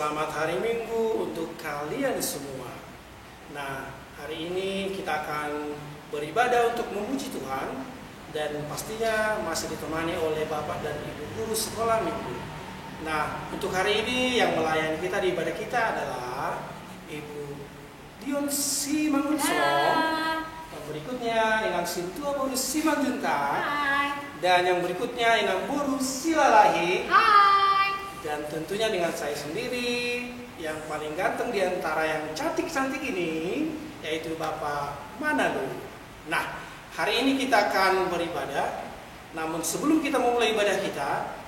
Selamat hari Minggu untuk kalian semua. Nah, hari ini kita akan beribadah untuk memuji Tuhan dan pastinya masih ditemani oleh Bapak dan Ibu guru sekolah minggu. Nah, untuk hari ini yang melayani kita di ibadah kita adalah Ibu Dion Simangunsolong. Yang berikutnya Inang Sintua Boru Simanjunta. Dan yang berikutnya Inang Boru Silalahi. Dan tentunya dengan saya sendiri yang paling ganteng di antara yang cantik-cantik ini, yaitu Bapak Manado. Nah, hari ini kita akan beribadah. Namun sebelum kita memulai ibadah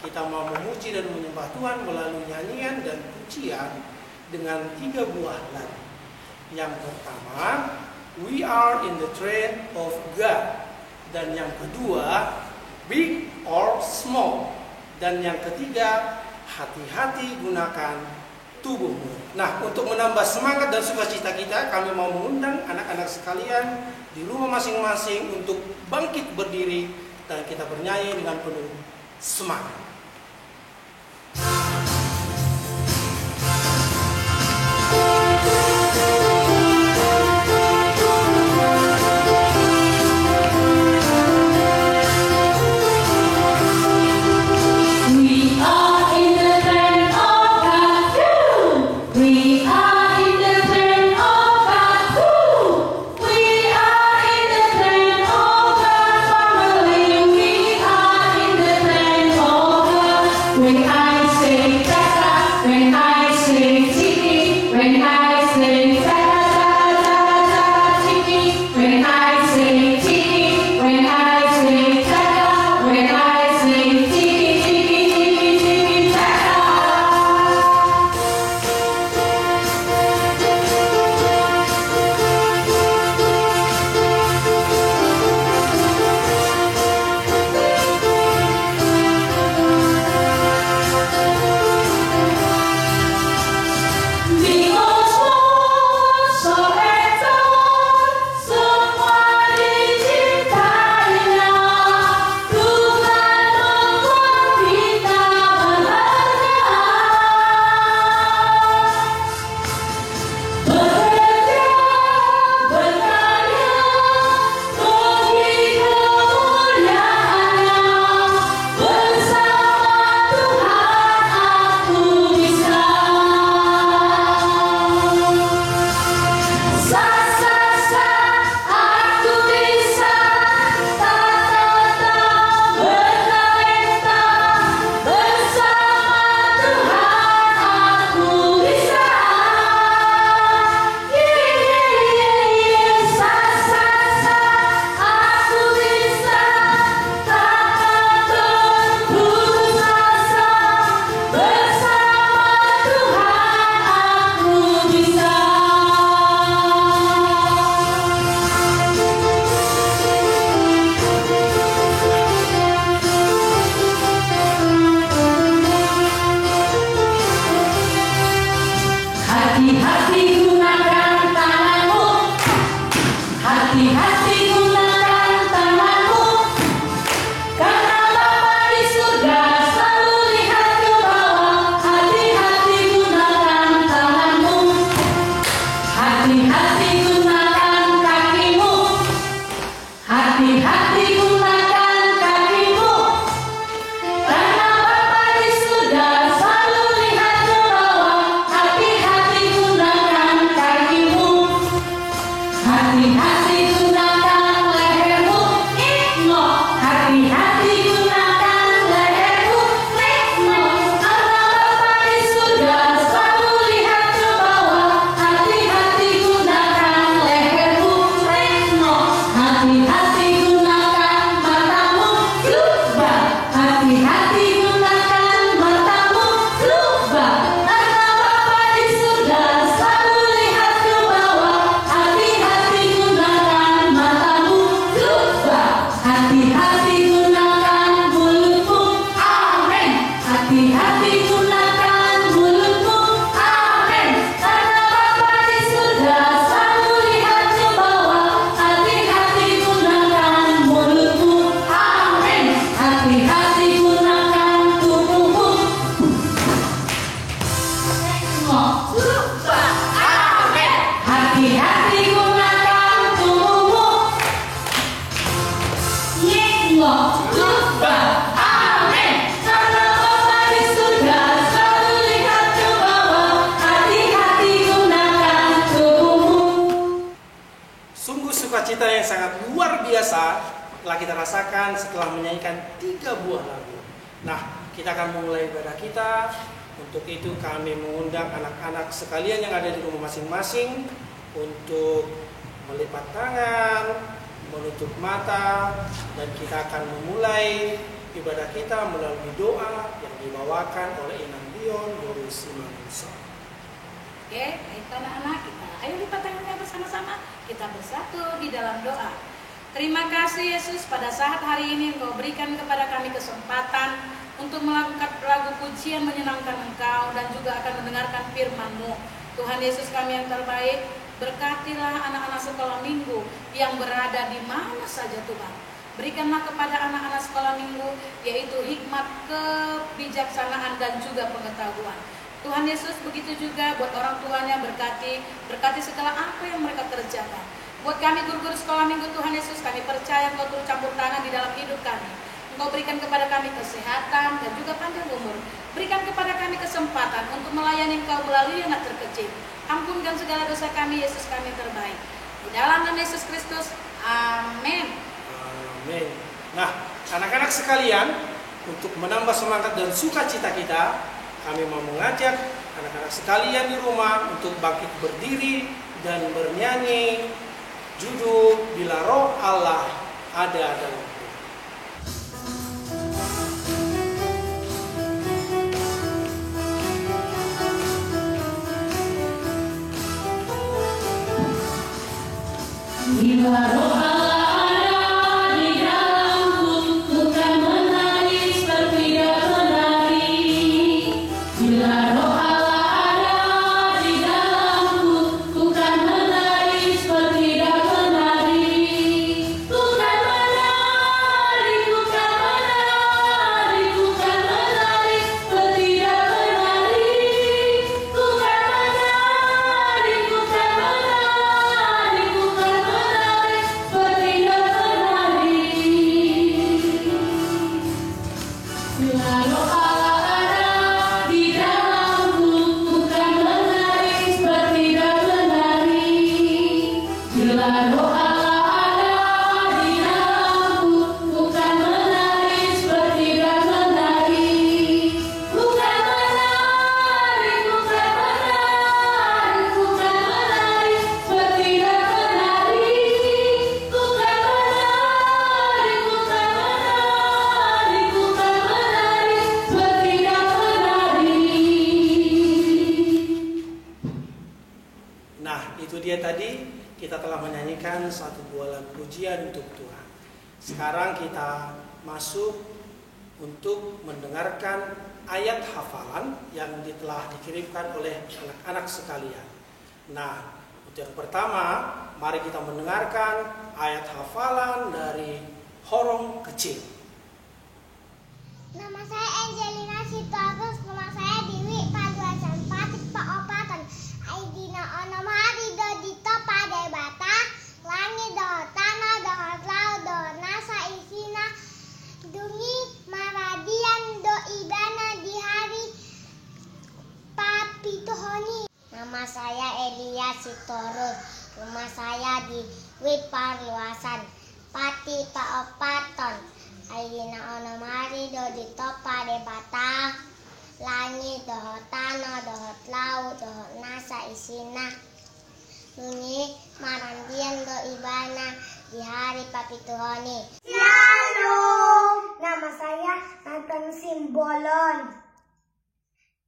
kita mau memuji dan menyembah Tuhan melalui nyanyian dan pujian dengan 3 buah lagu. Yang pertama, We Are in the Train of God. Dan yang kedua, Big or Small. Dan yang ketiga, hati-hati gunakan tubuhmu. Nah, untuk menambah semangat dan sukacita kita, kami mau mengundang anak-anak sekalian di rumah masing-masing untuk bangkit berdiri dan kita bernyanyi dengan penuh semangat. akan setelah menyanyikan 3 buah lagu. Nah, kita akan memulai ibadah kita. Untuk itu kami mengundang anak-anak sekalian yang ada di rumah masing-masing untuk melipat tangan, menutup mata, dan kita akan memulai ibadah kita melalui doa yang dibawakan oleh Inang Dion Doru Simangunso. Oke, baik anak-anak, kita ayo lipat tangannya bersama-sama, kita bersatu di dalam doa. Terima kasih Yesus, pada saat hari ini Engkau berikan kepada kami kesempatan untuk melakukan lagu pujian menyenangkan Engkau dan juga akan mendengarkan firman-Mu. Tuhan Yesus kami yang terbaik, berkatilah anak-anak sekolah minggu yang berada di mana saja Tuhan. Berikanlah kepada anak-anak sekolah minggu yaitu hikmat, kebijaksanaan dan juga pengetahuan. Tuhan Yesus begitu juga buat orang tuanya, berkati segala apa yang mereka kerjakan. Buat kami guru-guru sekolah minggu Tuhan Yesus, kami percaya Engkau turut campur tangan di dalam hidup kami. Engkau berikan kepada kami kesehatan dan juga panjang umur. Berikan kepada kami kesempatan untuk melayani Engkau melalui anak terkecil. Ampunkan segala dosa kami, Yesus kami terbaik. Di dalam nama Yesus Kristus, amin. Amin. Nah, anak-anak sekalian, untuk menambah semangat dan sukacita kita, kami mau mengajak anak-anak sekalian di rumah untuk bangkit berdiri dan bernyanyi judul Bila Roh Allah Ada Dalamku. Bila Roh Allah ada di dalamku, bukan menangis berpindah menari. Bila Roh Allah ada di dalamku, bukan menangis berpindah menari. Bukan menari, bukan menari, bukan menari berpindah menari. Bukan menari, bukan menari, bukan menari berpindah menari. Bila Roh Allah ada di dalamku, bukan menangis berpindah menari. Bila Roh Allah ada di dalamku, bukan menangis berpindah menari. Bukan menari, bukan menari, bukan menari berpindah menari. Bukan menari, bukan menari, bukan menari berpindah menari. Nah, itu dia tadi kita telah menyanyikan 1 buah lagu pujian untuk Tuhan. Sekarang kita masuk untuk mendengarkan ayat hafalan yang telah dikirimkan oleh anak-anak sekalian. Nah, untuk yang pertama, mari kita mendengarkan ayat hafalan dari Horong Kecil. Nama saya Angelina Sitorus, nama saya Dewi Paduasan Patik Paopatan. Aidina onom hari do dito pada bata, langit do tanah do laut do nasa isina, dungi maradian do ibana di hari papituhoni. Nama saya Elia Sitorus, rumah saya di Wiparluasan Pati Paopaton. Aidina onom hari do dito pada bata, langit dohot tanah dohot laut dohot nasa isina, dungi marandian do ibana di hari papituhoni. Shalom, nama saya Anton Simbolon.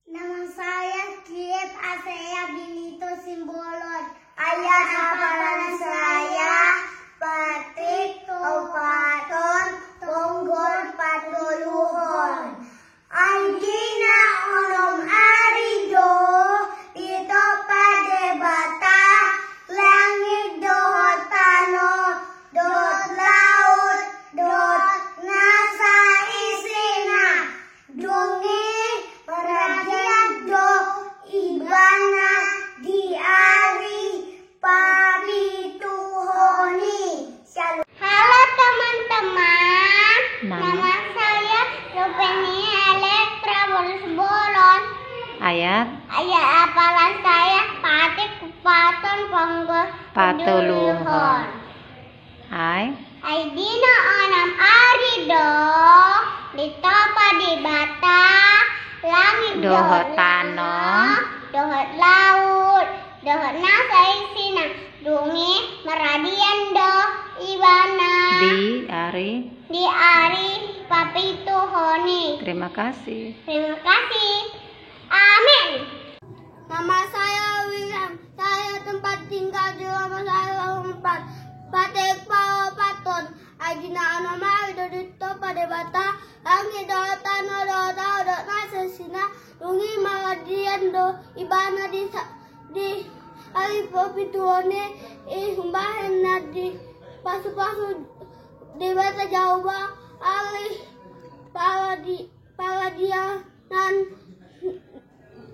Nama saya Kiep Asea Binito Simbolon. Ayat hafalan saya Patrik Kaupaton Tonggol Pandoluhon. Aidina onom arido ito pada bata, langit dohot tano dohot laut dohot nasa isina, dungi perhatian do ibana di ari papituhoni. Shalom. Halo teman-teman, nama saya Rupenia Elektra Bolon. Ayat Hafalan saya Patik Kupaton Ponggol Patuluhon. Hai Aidina onam arido ditopa di bata langit dohot tanah dohot laut dohot nasa isina dungi meradian do ibana di ari papituhoni. Terima kasih. Amin. Nama saya William. Saya tempat tinggal di rumah saya 4. Patek Pao Paton. Aidina anama itu ditopa de bata. Langit do tanah do tau do nasa sina. Dungi maradian do ibana di ari papituhoni. Humbahen na di pasu-pasu di bata Jawa. Ali Pawadianan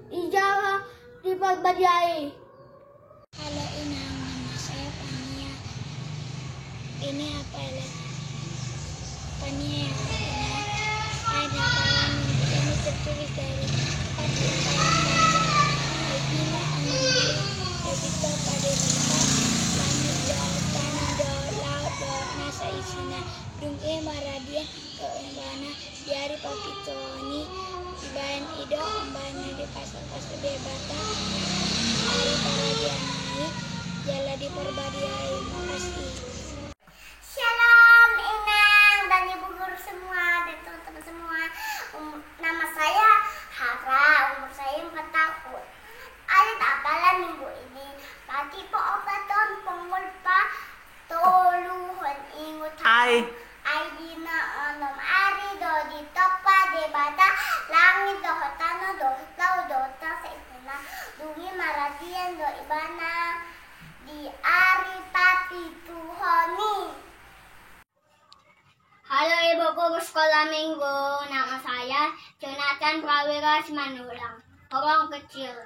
Ijawa di Pagbadiai. Halo Inang, nama saya Pania. Ini apa ya? Pania yang ada kawan ini tertulis dari Aidina Anamari Debito pada langit do tanah do laut do nasa isina dungi maradian ke umbana diari papitoni bahan ido umbana di pasar-pasar debata hari paradianai jala di perbadiai. Makasih. Shalom Inang dan ibu guru semua dan teman-teman semua. Nama saya Hara, umur saya 4 tahun. Ayat hafalan minggu ini. Pati po opaton pengulpa toluhon ingut. Aidina onom arido ditopa debata langit dohot tanah dohot laut dohot nasa isina dungi maradian do ibana di ari papituhoni. Halo ibu guru sekolah minggu, nama saya Jonathan Prawira Simanulang. Orang kecil,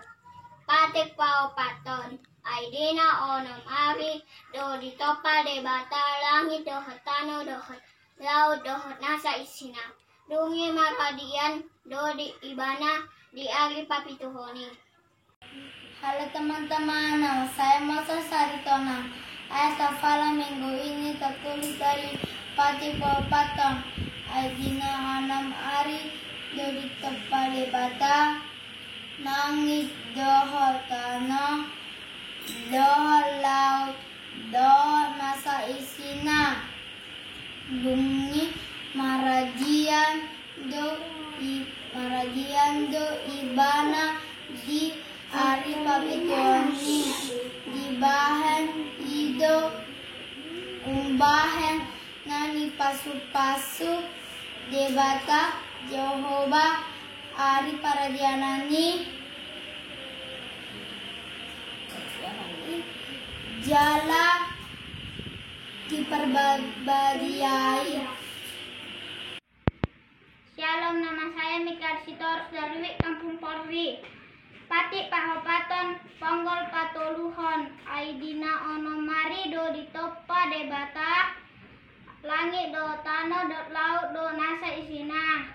Patek Pao Paton. Aidina onom ari do ditopa debata langit dohot tanah dohot laut dohot nasa isina dungi maradian do di ibana di ari papituhoni. Halo teman-teman, nama saya Moses Saritonang. Ayat hafalan minggu ini tertulis dari Patek Pao Paton. Aidina anam ari do ditopa debata langit dohot tanah dohot laut dohot nasa isina dungi maradian do ibana di ari papituhoni di bahan ido umbahen nani pasu-pasu debata Jehovah ari paradianani jala di perbadiai. Shalom, nama saya Mika Sitorus dari Kampung Polri. Patik Pao Paton, Ponggol Patoluhon, Aidina onomari do ditopa debata, langit do tanah do laut do nasa isina,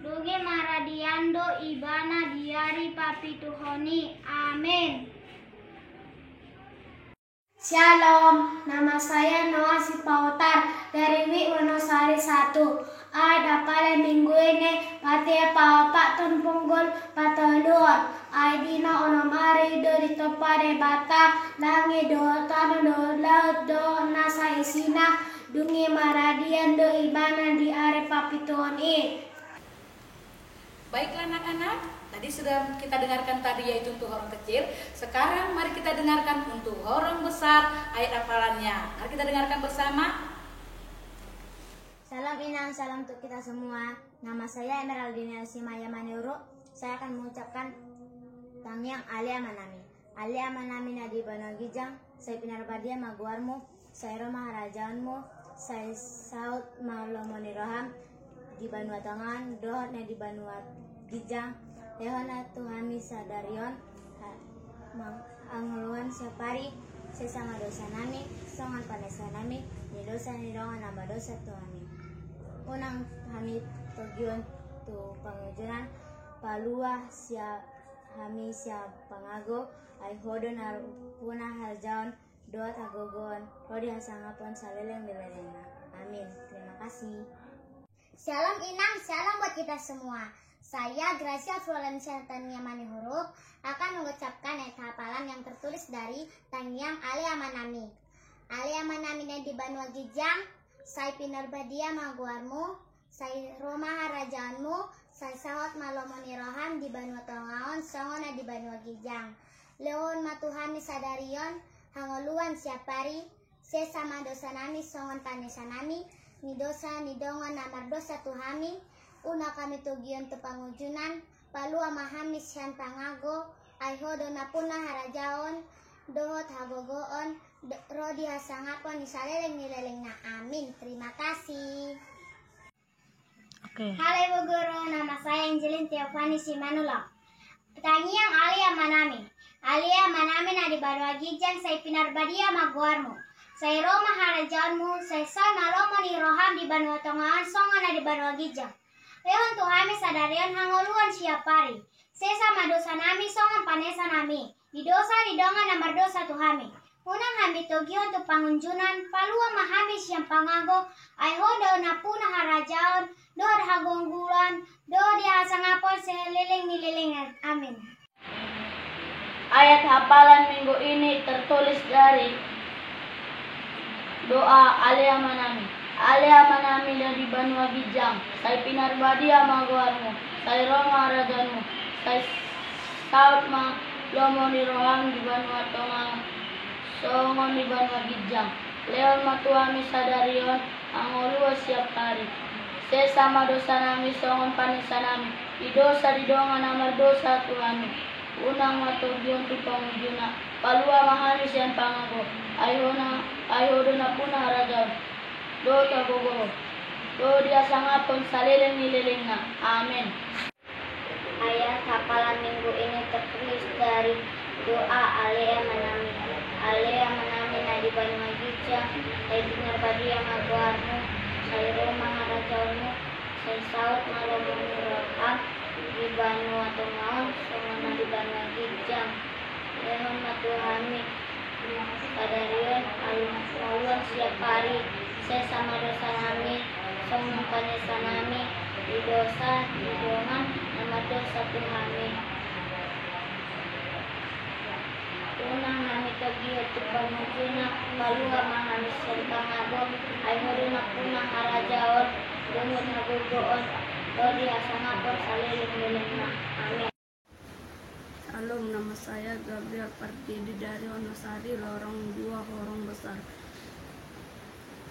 dungi maradian do ibana diari papituhoni. Amin. Shalom, nama saya Noah Sipautar dari Wi Wonosari 1. Ayat hafalan minggu ini Patek Pao Paton Ponggol Patoluhon. Aidina onomari do ditopa debata langit do tanah do laut do nasa isina dungi maradian do ibana di are papituhoni. Baiklah anak-anak, tadi sudah kita dengarkan tadi yaitu untuk orang kecil. Sekarang mari kita dengarkan untuk orang besar ayat hafalannya. Mari kita dengarkan bersama. Salam Inang, salam untuk kita semua. Nama saya Emeraldina Simaya Manuro. Saya akan mengucapkan Tangyang Alia Manami. Alia Manami Nadi Bano Gijang. Saya Pinarbadia Maguarmu. Saya Roma Harajaanmu. Saya Saud Maulomoni Roham. Di Banua Tangan, dohot na di Banua Gijang, dehona Tuhami Sadarion, anguluan sapari, sesama dosa nami, songan panesa nami, ni dosa ni dongan nama dosa Tuhami. Unang kami tujuan tu pengujuran, palua siap kami siap pengago, ay hodon punah harjaon, doa tagogon, rodi hasangapon saleleng bilerena. Amin. Terima kasih. Shalom Inang, shalom buat kita semua. Saya Gracia Florencia Tania Manihuruk akan mengucapkan ayat hafalan yang tertulis dari Tangyang Alia Manami. Alia Manami di Banua Gijang, Sai Pinar Badia Maguarmu, Sai Roma Harajaanmu, Sai Sawat Malomoni Roham di Banua Tongaon, Songona di Banua Gijang. Leon Matuhami Sadarion, Hangoluan Siapari, Sesama dosa nami, Songon Panesanami, Nidosa Nidongon Namar dosa Tuhami, Una kami tugion tepangujunan, Palua Mahami Sian Pangago, Aiho Dona Puna Harajaon, Dohot Hagogoon, Rodi Hasangapon, Nisaleleng Nileleng na amin. Terima kasih. Halo Ibu Guru, nama saya Angelin Teofani Simanullah. Tangyang Alia Manami. Alia Manami na di Banua Gijang, Sai Pinar Badia Maguarmu. Sai Roma Harajaanmu, Sai Malomo ni Roham di Banua Tongaan, Songan na di Banua Gijang. Lehon Tuhami Sadarion Hangoluan Siapari. Sesa madosa nami, Songan panesa nami. Di dosa di dongan namar dosa Tuhami. Unang hami togion tu pangunjunan, Palua mahami siyang pangago, Aiho do napuna harajaon, do hagonggulan, do dihasangapon seliling nililingan. Amin. Ayat hafalan minggu ini tertulis dari doa Alia Manami. Alia Manami dari Banua Gijang, Sai Pinar Badia Maguarmu, Sai Roma Harajaanmu, Sai Saut Malomoni Roham di Banua Tongang, Songon di Banua Gijang. Leon Matuami Sadarion, Angolua Siapari. Sesama dosa nami, Songon panisa nami, di dosa di dongan namar dosa Tuhami. Unang matugion tu pangujuna, Palua mahami sian pangago, Aiho dona puna harajaon, do tagogo, do dia sangapon saleleng nilelengna. Amin. Ayat hafalan minggu ini tertulis dari doa Alia Manami. Alia Manami na di Banua Gijang, Sai Pinar Badia Maguarmu, Sai Roma Harajaanmu, Sai Saut Malomoni Roham di Banua Tongaon, Songona di Banua Gijang. Lehon Matuhami Sadarion Aluluan Siapari. Sesama dosa nami, Songon panesa nami, di dosa di dongan nama dosa Tuhami. Unang nami togio tu pangujuna, Palua mahami sian pangago, Aiho dona puna harajaon, Dungut hagugoon, Rodi hasangapon saliling nilingna. Amin. Halo, nama saya Gabriel Partidi dari Wonosari, Lorong 2, Horong Besar.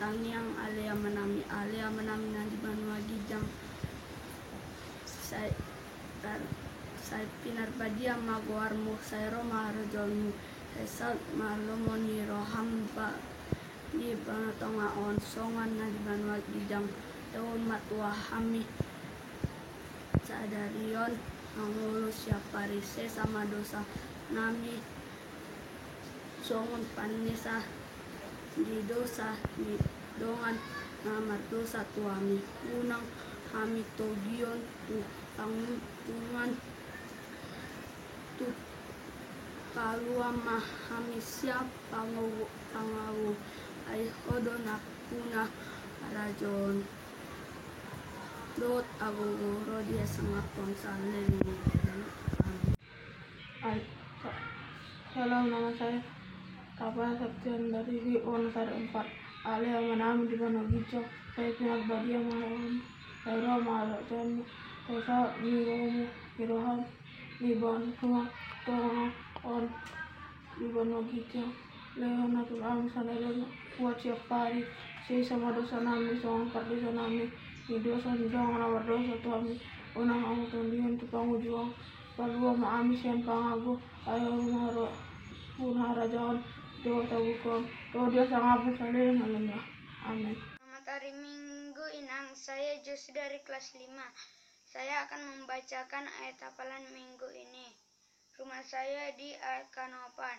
Tangyang Alia Manami. Alia Manami na di Banua Gijang, Sai Pinar Badia Maguarmu, Sai Roma Harajaanmu, Sai Saut Malomoni Roham di Banua Tongaon, Songan na di Banua Gijang. Leon Matuhami Sadarion Angolo Siapari. Sesama dosa nami, Songon panesa di dosa di dongan namar dosa Tuhami. Unang hami togion tu panguntungan tu Palua mahami siap pangawu, Aiho dona puna harajaon, dot agogo, Rodi sangapon saleleng. Halo, nama saya Kapal Septian dari Wonosari 4. Alia Manami di Banua Gijang, Sai Pinar Badia Maguarmu, Sai Roma Harajaanmu, Sai Saut Miroham di Banua Tongaon di Banua Gijang. Leon Matuhami Sadarion buat Siapari. Sesama dosa nami, Songon panesa nami, di dosa di dongan namar dosa Tuhami. Unang amu tundion tu pangujuang, Palua mahami sian pangago, Aiho dona harajaon, do tagukom, do dia sangapun saleleng nilelengna. Amin. Selamat hari Minggu Inang, saya Jus dari kelas 5. Saya akan membacakan ayat hafalan minggu ini. Rumah saya di Kanopan.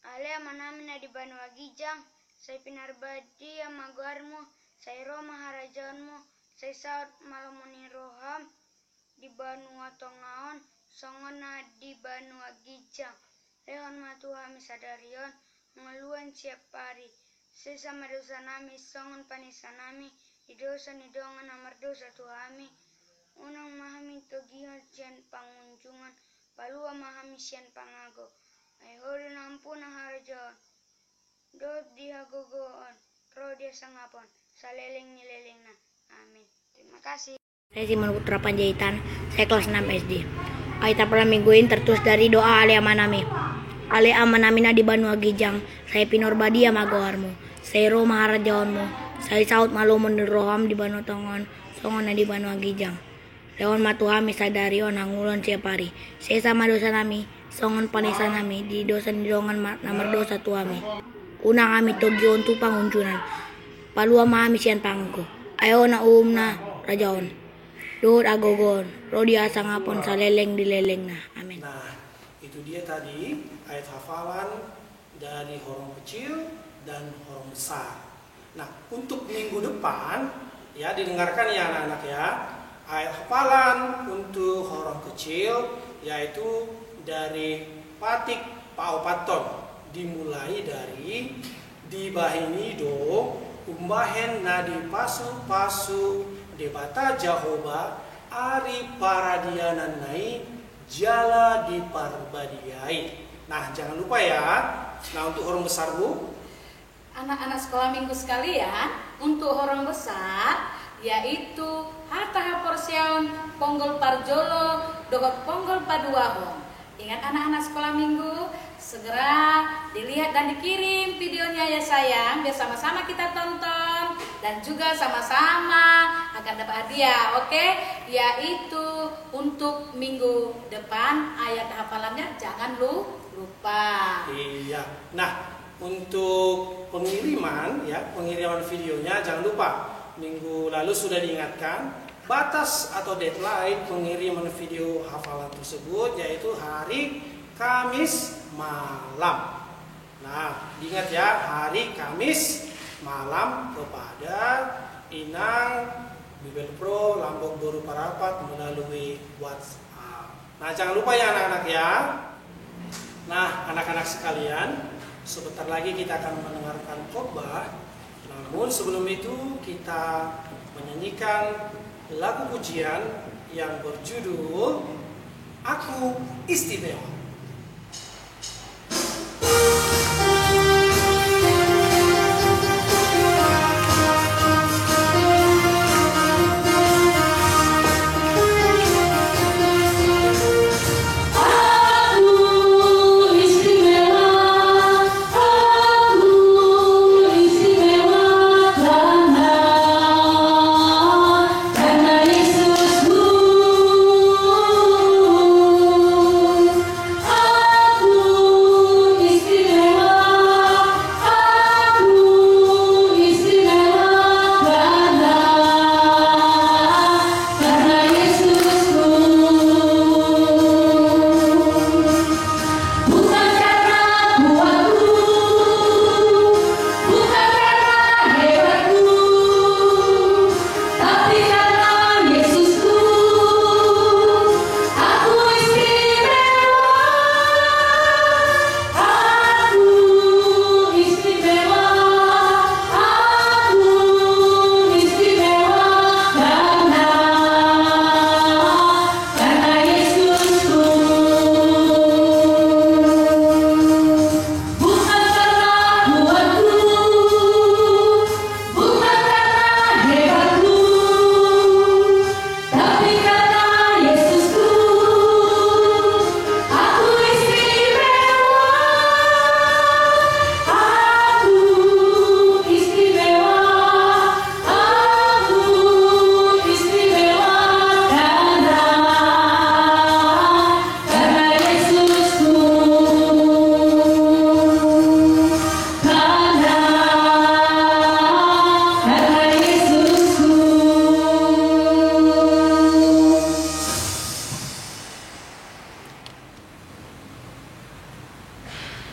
Alia Manami na di Banua Gijang, Sai Pinar Badia Maguarmu, Sai Roma Harajaanmu, Sai Saut Malomoni Roham di Banua Tongaon, Songona di Banua Gijang. Lehon Matuhami Sadarion Ngeluan Siapari. sesama dosa nami, songon panisa nami, di dosa ni dongan amar dosa tuhami, unang mahami togihan cian pangunjungan, palua mahami cian pangago, ay hodon ampuna harajon, dot dihagogoon, roh dia sangapon, saleleng nileleng na, amin. Terima kasih. Saya Simon Putra Panjaitan, saya kelas 6 SD. Ayat hafalan minggu ini tertulis dari doa Ale Amanami. Ale Amanami na di Banua Gijang, saya Pinor Badia Magoarmu, saya Ro Maharajaonmu, saya Saud Malumon di Roham di Banua Tongon, Songon na di Banua Gijang. Leon matuhami sadarion hangulon siapari, saya sama dosa nami, songon panisa nami, di dosa di dongan namar dosa tuami. Unang kami togion tu pangunjunan, palua mahami sian pangku, ayo na na rajaon. Duhur agogon, rodi asangapon saleleng dileleng na. Amin. Nah, itu dia tadi ayat hafalan dari horong kecil dan horong besar. Nah, untuk minggu depan ya didengarkan ya anak-anak ya. Ayat hafalan untuk horong kecil yaitu dari Patik Paopaton, dimulai dari dibahini do umbahen nadi pasu pasu debata Jahoba ari paradianan nai jala di parbadiai. Nah, jangan lupa ya. Nah, untuk orang besar Bu, anak-anak sekolah minggu sekalian, untuk orang besar yaitu Hatta Porsion Ponggol Parjolo Dogot Ponggol Paduahong. Ingat anak-anak sekolah minggu, segera dilihat dan dikirim videonya ya sayang, biar sama-sama kita tonton dan juga sama-sama akan dapat hadiah, oke? Yaitu untuk minggu depan ayat hafalannya jangan lupa. Iya. Nah, untuk pengiriman ya, pengiriman videonya jangan lupa. Minggu lalu sudah diingatkan batas atau deadline pengiriman video hafalan tersebut yaitu hari Kamis malam. Nah, diingat ya, hari Kamis malam kepada Inang Bibel Pro Lambok Boru Parapat melalui WhatsApp. Nah, jangan lupa ya anak-anak ya. Nah, anak-anak sekalian, sebentar lagi kita akan mendengarkan khotbah. Namun sebelum itu kita menyanyikan lagu pujian yang berjudul Aku Istimewa.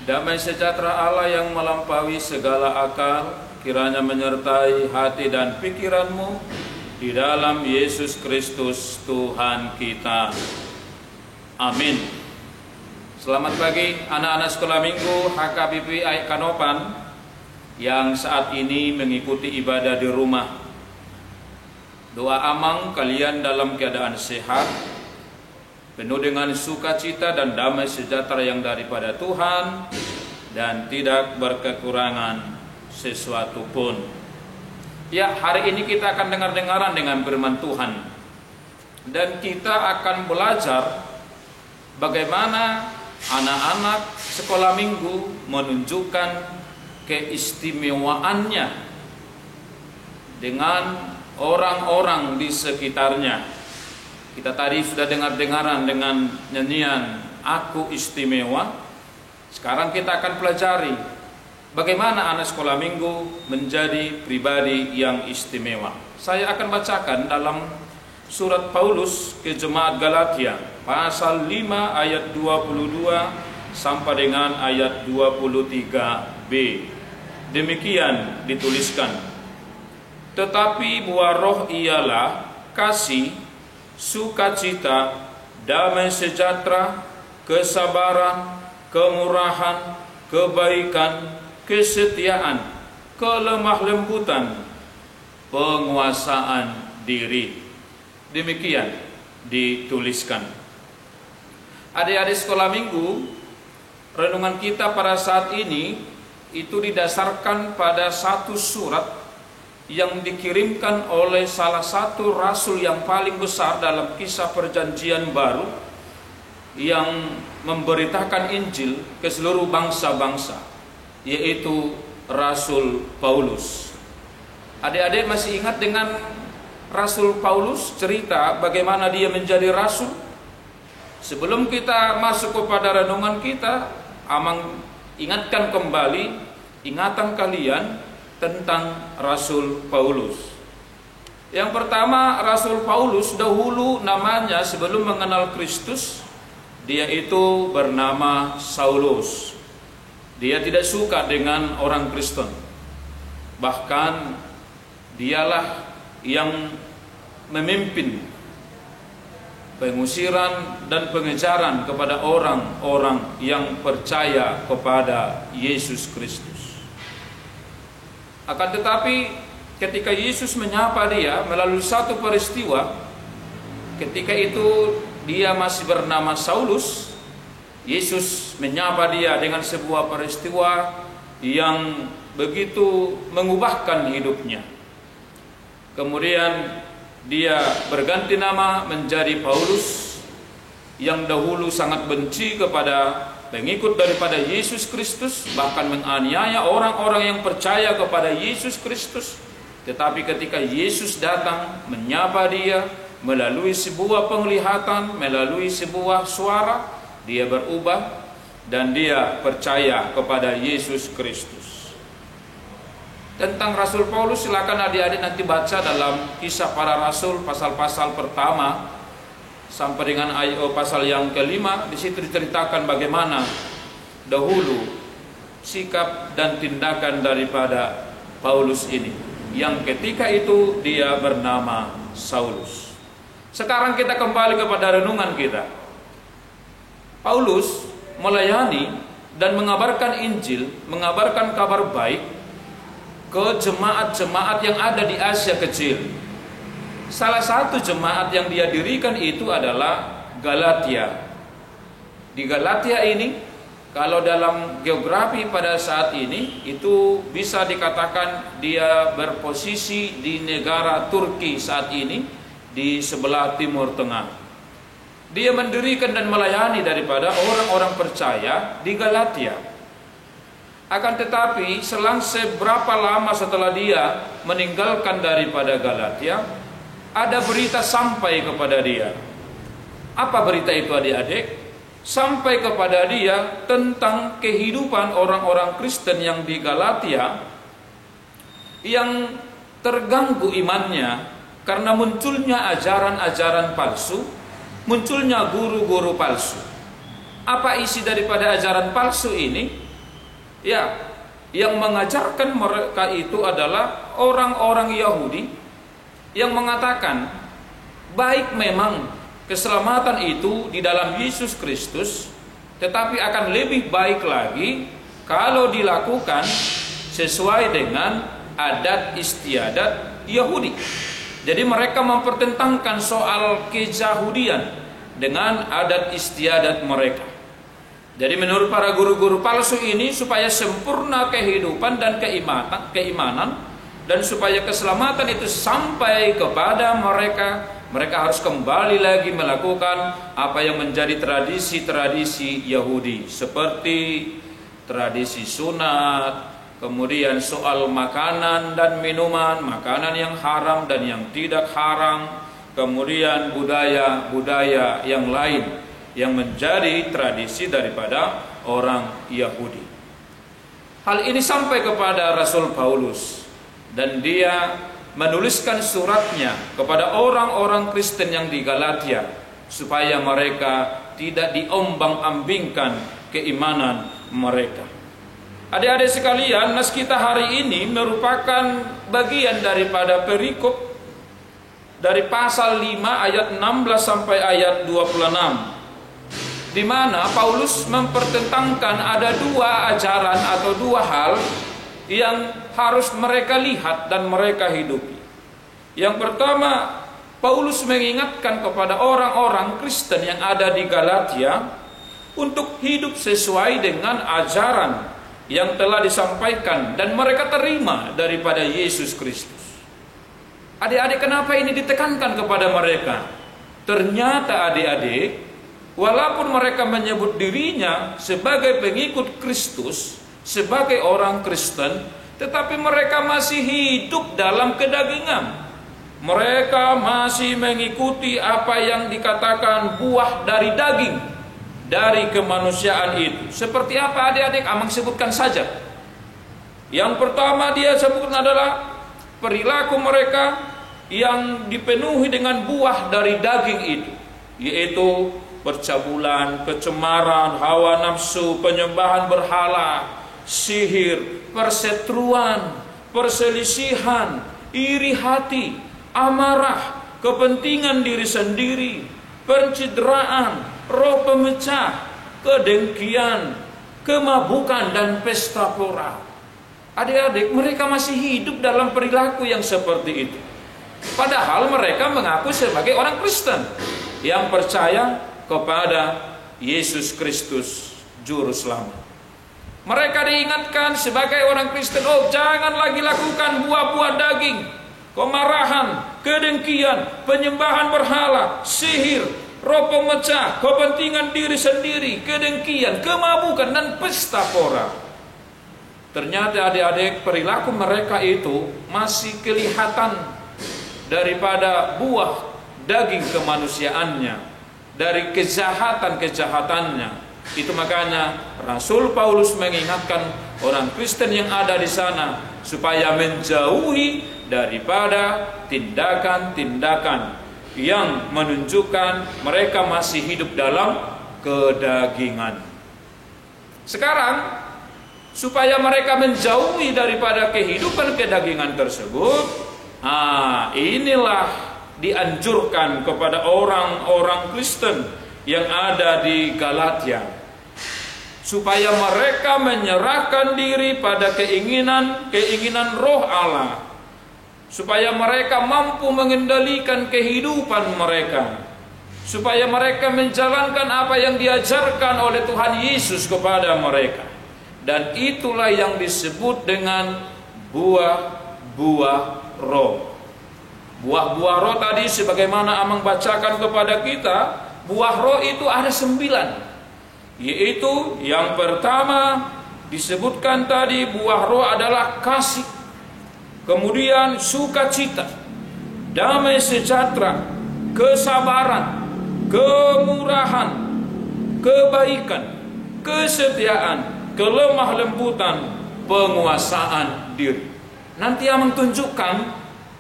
Damai sejahtera Allah yang melampaui segala akal kiranya menyertai hati dan pikiranmu di dalam Yesus Kristus Tuhan kita. Amin. Selamat pagi anak-anak sekolah minggu HKBP Aik Kanopan. yang saat ini mengikuti ibadah di rumah. Doa amang kalian dalam keadaan sehat, penuh dengan sukacita dan damai sejahtera yang daripada Tuhan, dan tidak berkekurangan sesuatu pun. Ya, hari ini kita akan dengar-dengaran dengan firman Tuhan, dan kita akan belajar bagaimana anak-anak sekolah minggu menunjukkan keistimewaannya dengan orang-orang di sekitarnya. Kita tadi sudah dengar-dengaran dengan nyanyian Aku Istimewa. Sekarang kita akan pelajari bagaimana anak sekolah minggu menjadi pribadi yang istimewa. Saya akan bacakan dalam surat Paulus ke jemaat Galatia, pasal 5 ayat 22 sampai dengan ayat 23b. Demikian dituliskan, tetapi buah roh ialah kasih, sukacita, damai sejahtera, kesabaran, kemurahan, kebaikan, kesetiaan, kelemah lembutan, penguasaan diri. Demikian dituliskan. Adik-adik sekolah minggu, renungan kita pada saat ini itu didasarkan pada satu surat yang dikirimkan oleh salah satu rasul yang paling besar dalam kisah perjanjian baru, yang memberitakan Injil ke seluruh bangsa-bangsa, yaitu Rasul Paulus. Adik-adik masih ingat dengan Rasul Paulus, cerita bagaimana dia menjadi rasul? Sebelum kita masuk kepada renungan kita, amang ingatkan kembali ingatan kalian tentang Rasul Paulus. Yang pertama, Rasul Paulus dahulu namanya sebelum mengenal Kristus, dia itu bernama Saulus. Dia tidak suka dengan orang Kristen. Bahkan dialah yang memimpin pengusiran dan pengejaran kepada orang-orang yang percaya kepada Yesus Kristus. Akan tetapi ketika Yesus menyapa dia melalui satu peristiwa, ketika itu dia masih bernama Saulus, Yesus menyapa dia dengan sebuah peristiwa yang begitu mengubahkan hidupnya. Kemudian dia berganti nama menjadi Paulus, yang dahulu sangat benci kepada pengikut daripada Yesus Kristus, bahkan menganiaya orang-orang yang percaya kepada Yesus Kristus. Tetapi ketika Yesus datang menyapa dia melalui sebuah penglihatan, melalui sebuah suara, dia berubah dan dia percaya kepada Yesus Kristus. Tentang Rasul Paulus silakan adik-adik nanti baca dalam Kisah Para Rasul pasal-pasal pertama sampai dengan pasal yang kelima. Di situ diceritakan bagaimana dahulu sikap dan tindakan daripada Paulus ini, yang ketika itu dia bernama Saulus. Sekarang kita kembali kepada renungan kita. Paulus melayani dan mengabarkan Injil, mengabarkan kabar baik ke jemaat-jemaat yang ada di Asia Kecil. Salah satu jemaat yang dia dirikan itu adalah Galatia. Di Galatia ini, kalau dalam geografi pada saat ini, itu bisa dikatakan dia berposisi di negara Turki saat ini, di sebelah Timur Tengah. Dia mendirikan dan melayani daripada orang-orang percaya di Galatia. Akan tetapi selang seberapa lama setelah dia meninggalkan daripada Galatia, ada berita sampai kepada dia. Apa berita itu adik-adik? Sampai kepada dia tentang kehidupan orang-orang Kristen yang di Galatia, yang terganggu imannya karena munculnya ajaran-ajaran palsu, munculnya guru-guru palsu. Apa isi daripada ajaran palsu ini? Ya, yang mengajarkan mereka itu adalah orang-orang Yahudi yang mengatakan baik memang keselamatan itu di dalam Yesus Kristus, tetapi akan lebih baik lagi kalau dilakukan sesuai dengan adat istiadat Yahudi. Jadi mereka mempertentangkan soal keyahudian dengan adat istiadat mereka. Jadi menurut para guru-guru palsu ini, supaya sempurna kehidupan dan keimanan dan supaya keselamatan itu sampai kepada mereka, mereka harus kembali lagi melakukan apa yang menjadi tradisi-tradisi Yahudi, seperti tradisi sunat, kemudian soal makanan dan minuman, makanan yang haram dan yang tidak haram, kemudian budaya-budaya yang lain yang menjadi tradisi daripada orang Yahudi. Hal ini sampai kepada Rasul Paulus, dan dia menuliskan suratnya kepada orang-orang Kristen yang di Galatia supaya mereka tidak diombang-ambingkan keimanan mereka. Adik-adik sekalian, nas kita hari ini merupakan bagian daripada perikop dari pasal 5 ayat 16 sampai ayat 26, di mana Paulus mempertentangkan ada dua ajaran atau dua hal yang harus mereka lihat dan mereka hidupi. Yang pertama, Paulus mengingatkan kepada orang-orang Kristen yang ada di Galatia untuk hidup sesuai dengan ajaran yang telah disampaikan dan mereka terima daripada Yesus Kristus. Adik-adik, kenapa ini ditekankan kepada mereka? Ternyata adik-adik, walaupun mereka menyebut dirinya sebagai pengikut Kristus, sebagai orang Kristen, tetapi mereka masih hidup dalam kedagingan. Mereka masih mengikuti apa yang dikatakan buah dari daging, dari kemanusiaan itu. Seperti apa adik-adik? Amang sebutkan saja. Yang pertama dia sebutkan adalah perilaku mereka yang dipenuhi dengan buah dari daging itu, yaitu percabulan, kecemaran, hawa nafsu, penyembahan berhala, sihir, perseteruan, perselisihan, iri hati, amarah, kepentingan diri sendiri, pencitraan, roh pemecah, kedengkian, kemabukan, dan pesta pora. Adik-adik, mereka masih hidup dalam perilaku yang seperti itu. Padahal mereka mengaku sebagai orang Kristen yang percaya kepada Yesus Kristus Juru Selamat. Mereka diingatkan sebagai orang Kristen, oh jangan lagi lakukan buah-buah daging, kemarahan, kedengkian, penyembahan berhala, sihir, roh pemecah, kepentingan diri sendiri, kedengkian, kemabukan, dan pesta pora. Ternyata adik-adik, perilaku mereka itu masih kelihatan daripada buah daging kemanusiaannya, dari kejahatan-kejahatannya. Itu makanya Rasul Paulus mengingatkan orang Kristen yang ada di sana supaya menjauhi daripada tindakan-tindakan yang menunjukkan mereka masih hidup dalam kedagingan. Sekarang, supaya mereka menjauhi daripada kehidupan kedagingan tersebut, inilah dianjurkan kepada orang-orang Kristen yang ada di Galatia, supaya mereka menyerahkan diri pada keinginan roh Allah, supaya mereka mampu mengendalikan kehidupan mereka, supaya mereka menjalankan apa yang diajarkan oleh Tuhan Yesus kepada mereka. Dan itulah yang disebut dengan buah-buah roh. Buah-buah roh tadi sebagaimana Amang bacakan kepada kita, buah roh itu ada 9. Yaitu yang pertama disebutkan tadi, buah roh adalah kasih, kemudian sukacita, damai sejahtera, kesabaran, kemurahan, kebaikan, kesetiaan, kelemah lembutan, penguasaan diri. Nanti Amang tunjukkan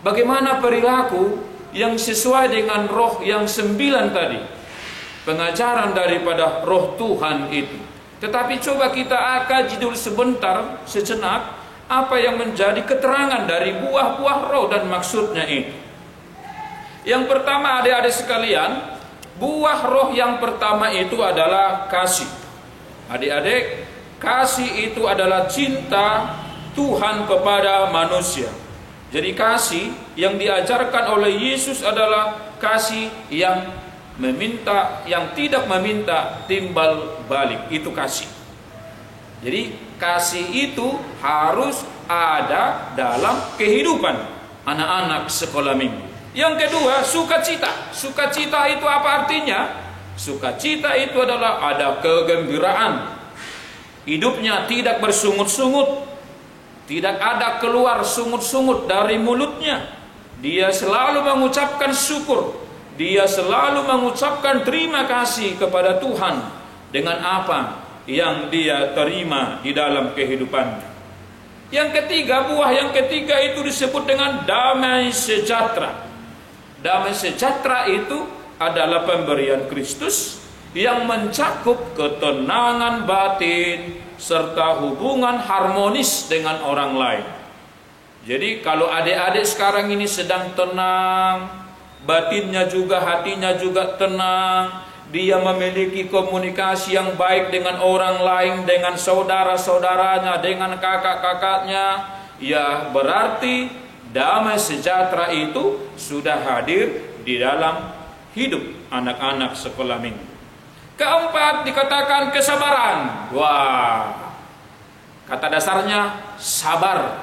bagaimana perilaku yang sesuai dengan roh yang 9 tadi, pengajaran daripada roh Tuhan itu. Tetapi coba kita kaji dulu sejenak apa yang menjadi keterangan dari buah-buah roh dan maksudnya itu. Yang pertama adik-adik sekalian, buah roh yang pertama itu adalah kasih. Adik-adik, kasih itu adalah cinta Tuhan kepada manusia. Jadi kasih yang diajarkan oleh Yesus adalah kasih yang meminta, yang tidak meminta timbal balik. Itu kasih. Jadi kasih itu harus ada dalam kehidupan anak-anak sekolah minggu. Yang kedua, sukacita. Sukacita itu apa artinya? Sukacita itu adalah ada kegembiraan. Hidupnya tidak bersungut-sungut. Tidak ada keluar sungut-sungut dari mulutnya. Dia selalu mengucapkan syukur. Dia selalu mengucapkan terima kasih kepada Tuhan dengan apa yang dia terima di dalam kehidupannya. Yang ketiga, buah yang ketiga itu disebut dengan damai sejahtera. Damai sejahtera itu adalah pemberian Kristus yang mencakup ketenangan batin serta hubungan harmonis dengan orang lain. Jadi kalau adik-adik sekarang ini sedang tenang, batinnya juga, hatinya juga tenang, dia memiliki komunikasi yang baik dengan orang lain, dengan saudara-saudaranya, dengan kakak-kakaknya, ya berarti damai sejahtera itu sudah hadir di dalam hidup anak-anak sekolah minggu. Keempat, dikatakan kesabaran. Wah, kata dasarnya sabar.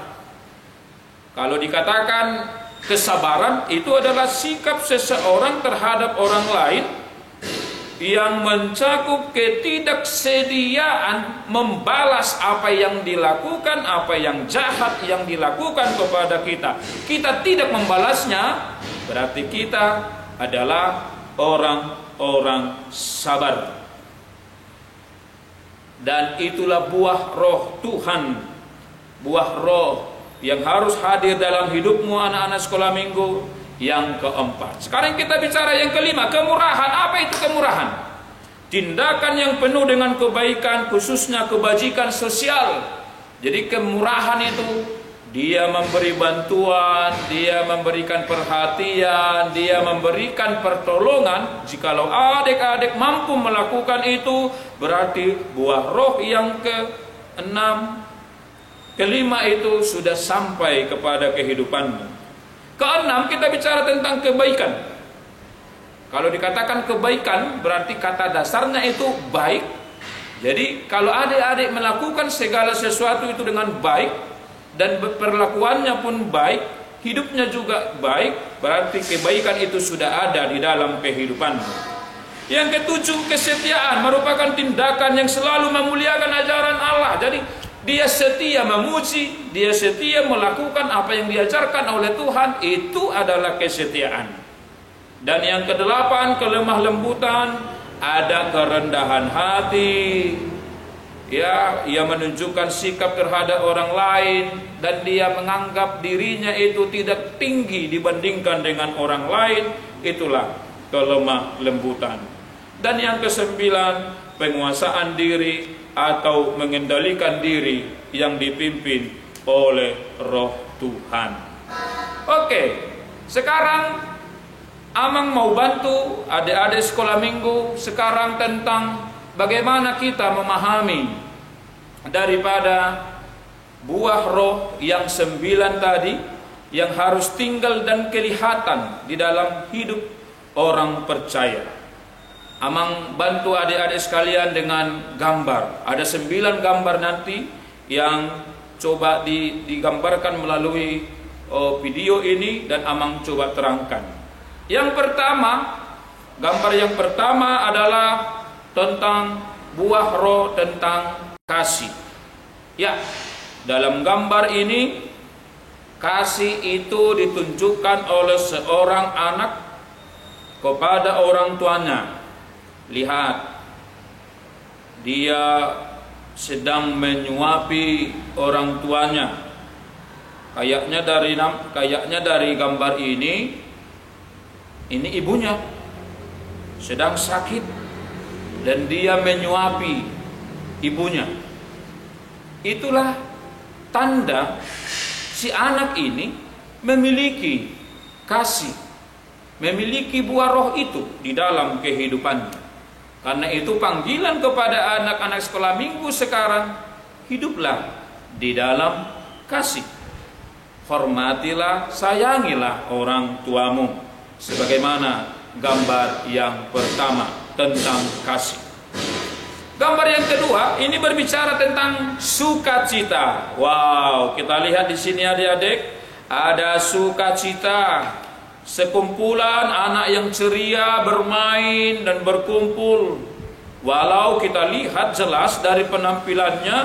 Kalau dikatakan kesabaran itu adalah sikap seseorang terhadap orang lain yang mencakup ketidaksediaan membalas apa yang dilakukan, apa yang jahat yang dilakukan kepada kita. Kita tidak membalasnya, berarti kita adalah orang sabar. Dan itulah buah roh Tuhan, buah roh yang harus hadir dalam hidupmu anak-anak sekolah minggu. Yang keempat, sekarang kita bicara yang kelima, kemurahan. Apa itu kemurahan? Tindakan yang penuh dengan kebaikan, khususnya kebajikan sosial. Jadi kemurahan itu dia memberi bantuan, dia memberikan perhatian, dia memberikan pertolongan. Jikalau adik-adik mampu melakukan itu, berarti buah roh yang kelima itu sudah sampai kepada kehidupanmu. Keenam, kita bicara tentang kebaikan. Kalau dikatakan kebaikan, berarti kata dasarnya itu baik. Jadi kalau adik-adik melakukan segala sesuatu itu dengan baik, dan perlakuannya pun baik, hidupnya juga baik, berarti kebaikan itu sudah ada di dalam kehidupan. Yang ketujuh, kesetiaan merupakan tindakan yang selalu memuliakan ajaran Allah. Jadi dia setia memuji, dia setia melakukan apa yang diajarkan oleh Tuhan, itu adalah kesetiaan. Dan yang kedelapan, kelemah lembutan, ada kerendahan hati. Ya, ia menunjukkan sikap terhadap orang lain dan dia menganggap dirinya itu tidak tinggi dibandingkan dengan orang lain. Itulah kelemah lembutan. Dan yang kesembilan, penguasaan diri atau mengendalikan diri yang dipimpin oleh roh Tuhan. Oke, sekarang Amang mau bantu adik-adik sekolah minggu sekarang tentang bagaimana kita memahami daripada buah roh yang 9 tadi yang harus tinggal dan kelihatan di dalam hidup orang percaya. Amang bantu adik-adik sekalian dengan gambar. Ada 9 gambar nanti yang coba digambarkan melalui video ini dan Amang coba terangkan. Yang pertama, gambar yang pertama adalah tentang buah roh tentang kasih. Ya, dalam gambar ini kasih itu ditunjukkan oleh seorang anak kepada orang tuanya. Lihat, dia sedang menyuapi orang tuanya. Kayaknya dari gambar ini ibunya sedang sakit dan dia menyuapi ibunya. Itulah tanda si anak ini memiliki kasih, memiliki buah roh itu di dalam kehidupannya. Karena itu panggilan kepada anak-anak sekolah minggu sekarang, hiduplah di dalam kasih. Hormatilah, sayangilah orang tuamu. Sebagaimana gambar yang pertama tentang kasih. Gambar yang kedua ini berbicara tentang sukacita. Wow, kita lihat di sini adik-adik, ada sukacita. Sekumpulan anak yang ceria bermain dan berkumpul. Walau kita lihat jelas dari penampilannya,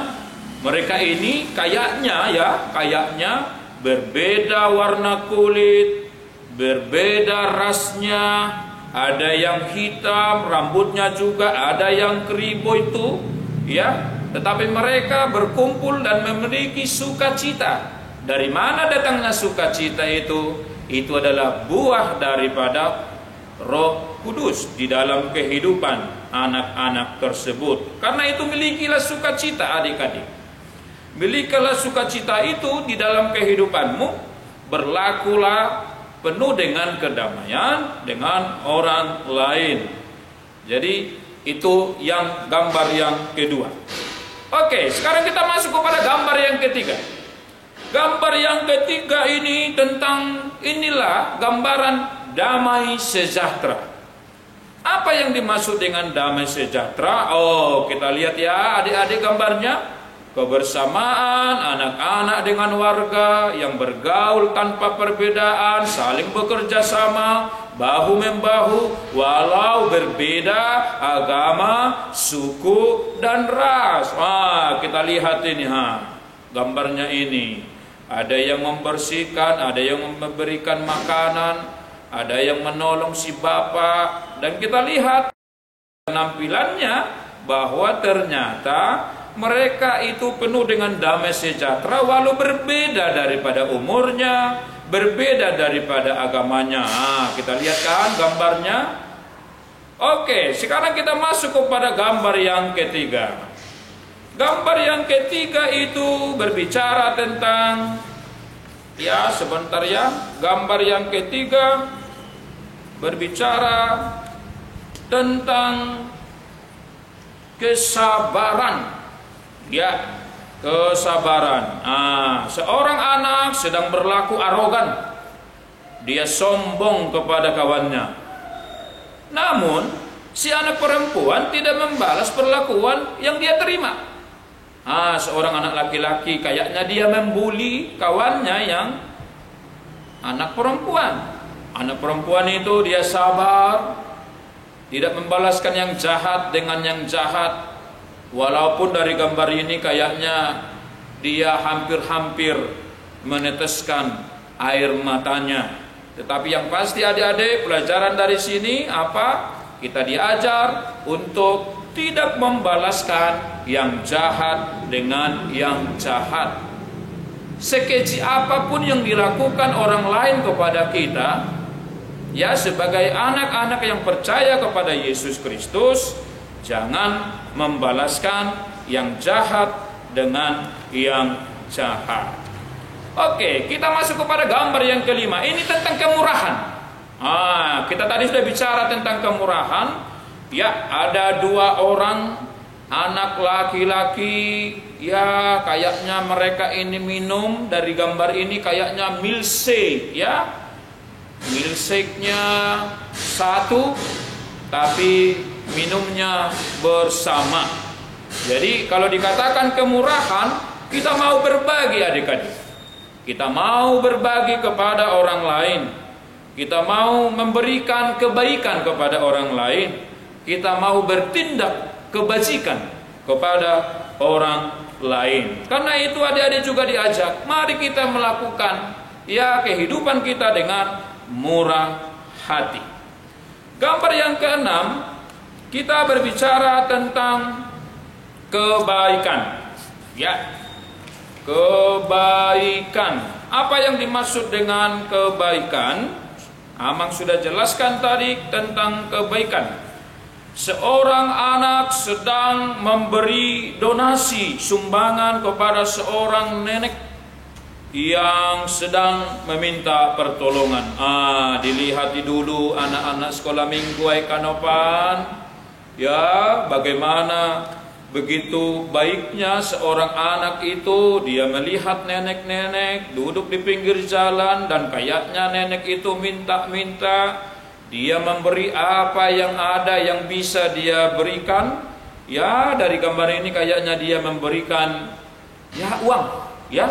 mereka ini kayaknya berbeda warna kulit, berbeda rasnya, ada yang hitam, rambutnya juga ada yang keribu itu, ya. Tetapi mereka berkumpul dan memiliki sukacita. Dari mana datangnya sukacita itu? Itu adalah buah daripada Roh Kudus di dalam kehidupan anak-anak tersebut. Karena itu milikilah sukacita adik-adik. Milikilah sukacita itu di dalam kehidupanmu. Berlakulah penuh dengan kedamaian dengan orang lain. Jadi itu yang gambar yang kedua. Oke, sekarang kita masuk kepada gambar yang ketiga. Gambar yang ketiga ini tentang inilah gambaran damai sejahtera. Apa yang dimaksud dengan damai sejahtera? Oh, kita lihat ya adik-adik gambarnya. Kebersamaan anak-anak dengan warga yang bergaul tanpa perbedaan, saling bekerja sama, bahu-membahu, walau berbeda agama, suku, dan ras. Kita lihat ini, gambarnya ini. Ada yang membersihkan, ada yang memberikan makanan, ada yang menolong si bapak. Dan kita lihat penampilannya bahwa ternyata mereka itu penuh dengan damai sejahtera walau berbeda daripada umurnya, berbeda daripada agamanya. Kita lihat kan gambarnya. Oke, sekarang kita masuk kepada gambar yang ketiga. Gambar yang ketiga itu berbicara tentang, ya sebentar ya, gambar yang ketiga berbicara tentang kesabaran. Ya, kesabaran. Seorang anak sedang berlaku arogan. Dia sombong kepada kawannya. Namun, si anak perempuan tidak membalas perlakuan yang dia terima. Seorang anak laki-laki kayaknya dia membuli kawannya yang anak perempuan. Anak perempuan itu dia sabar, tidak membalaskan yang jahat dengan yang jahat. Walaupun dari gambar ini kayaknya dia hampir-hampir meneteskan air matanya. Tetapi yang pasti adik-adik, pelajaran dari sini apa? Kita diajar untuk tidak membalaskan yang jahat dengan yang jahat. Sekeji apapun yang dilakukan orang lain kepada kita, ya sebagai anak-anak yang percaya kepada Yesus Kristus, jangan membalaskan yang jahat dengan yang jahat. Oke, kita masuk kepada gambar yang kelima. Ini tentang kemurahan. Kita tadi sudah bicara tentang kemurahan. Ya, ada dua orang anak laki-laki. Ya, kayaknya mereka ini minum. Dari gambar ini kayaknya milkshake. Ya, milkshake-nya satu, tapi minumnya bersama. Jadi kalau dikatakan kemurahan, kita mau berbagi adik-adik. Kita mau berbagi kepada orang lain. Kita mau memberikan kebaikan kepada orang lain. Kita mau bertindak kebajikan kepada orang lain. Karena itu adik-adik juga diajak, mari kita melakukan ya kehidupan kita dengan murah hati. Gambar yang keenam, kita berbicara tentang kebaikan. Ya, kebaikan. Apa yang dimaksud dengan kebaikan? Amang sudah jelaskan tadi tentang kebaikan. Seorang anak sedang memberi donasi sumbangan kepada seorang nenek yang sedang meminta pertolongan. Dilihat dulu anak-anak sekolah minggu Kanopan. Ya, bagaimana begitu baiknya seorang anak itu, dia melihat nenek-nenek duduk di pinggir jalan dan kayaknya nenek itu minta-minta, dia memberi apa yang ada yang bisa dia berikan. Ya, dari gambar ini kayaknya dia memberikan ya uang ya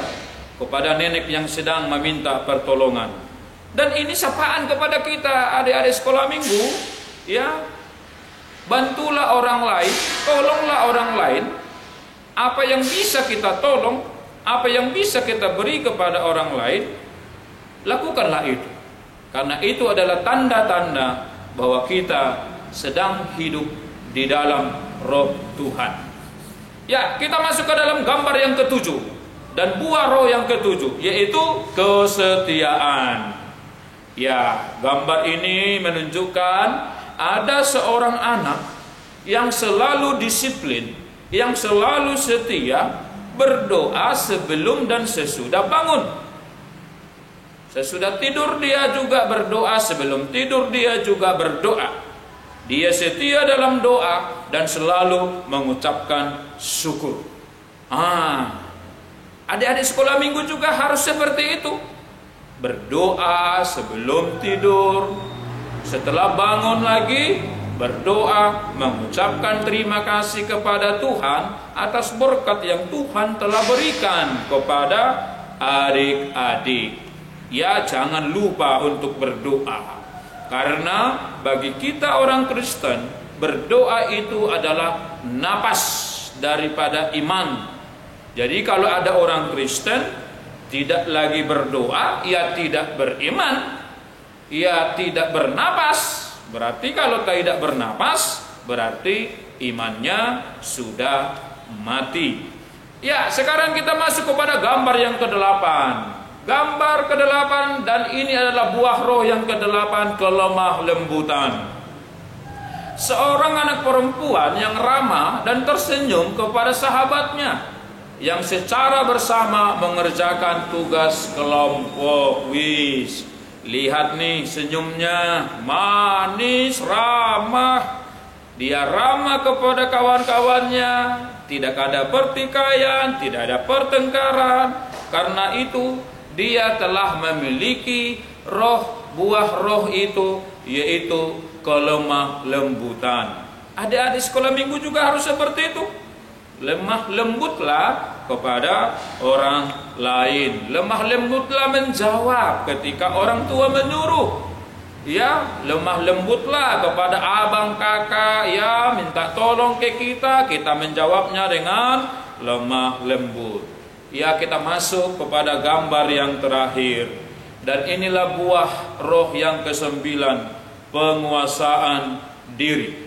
kepada nenek yang sedang meminta pertolongan. Dan ini sapaan kepada kita adik-adik sekolah minggu, ya. Bantulah orang lain, tolonglah orang lain. Apa yang bisa kita tolong, apa yang bisa kita beri kepada orang lain, lakukanlah itu. Karena itu adalah tanda-tanda bahwa kita sedang hidup di dalam roh Tuhan. Ya, kita masuk ke dalam gambar yang ketujuh dan buah roh yang ketujuh, yaitu kesetiaan. Ya, gambar ini menunjukkan ada seorang anak yang selalu disiplin, yang selalu setia, berdoa sebelum dan sesudah bangun. Sesudah tidur dia juga berdoa, sebelum tidur dia juga berdoa. Dia setia dalam doa dan selalu mengucapkan syukur. Adik-adik sekolah minggu juga harus seperti itu. Berdoa sebelum tidur, setelah bangun lagi berdoa, mengucapkan terima kasih kepada Tuhan atas berkat yang Tuhan telah berikan kepada adik-adik. Ya, jangan lupa untuk berdoa. Karena bagi kita orang Kristen, berdoa itu adalah napas daripada iman. Jadi kalau ada orang Kristen tidak lagi berdoa, ia tidak beriman. Ia tidak bernapas. Berarti kalau tidak bernapas, berarti imannya sudah mati. Ya, sekarang kita masuk kepada gambar yang ke-8. Gambar ke-8, dan ini adalah buah roh yang ke-8, kelemah lembutan. Seorang anak perempuan yang ramah dan tersenyum kepada sahabatnya, yang secara bersama mengerjakan tugas kelompok. Lihat nih senyumnya, manis, ramah. Dia ramah kepada kawan-kawannya, tidak ada pertikaian, tidak ada pertengkaran. Karena itu dia telah memiliki buah roh itu, yaitu kelemah lembutan. Adik-adik sekolah minggu juga harus seperti itu. Lemah lembutlah kepada orang lain. Lemah lembutlah menjawab ketika orang tua menyuruh. Ya, lemah lembutlah kepada abang kakak, ya, minta tolong ke kita menjawabnya dengan lemah lembut. Ya, kita masuk kepada gambar yang terakhir. Dan inilah buah roh yang ke-9, penguasaan diri.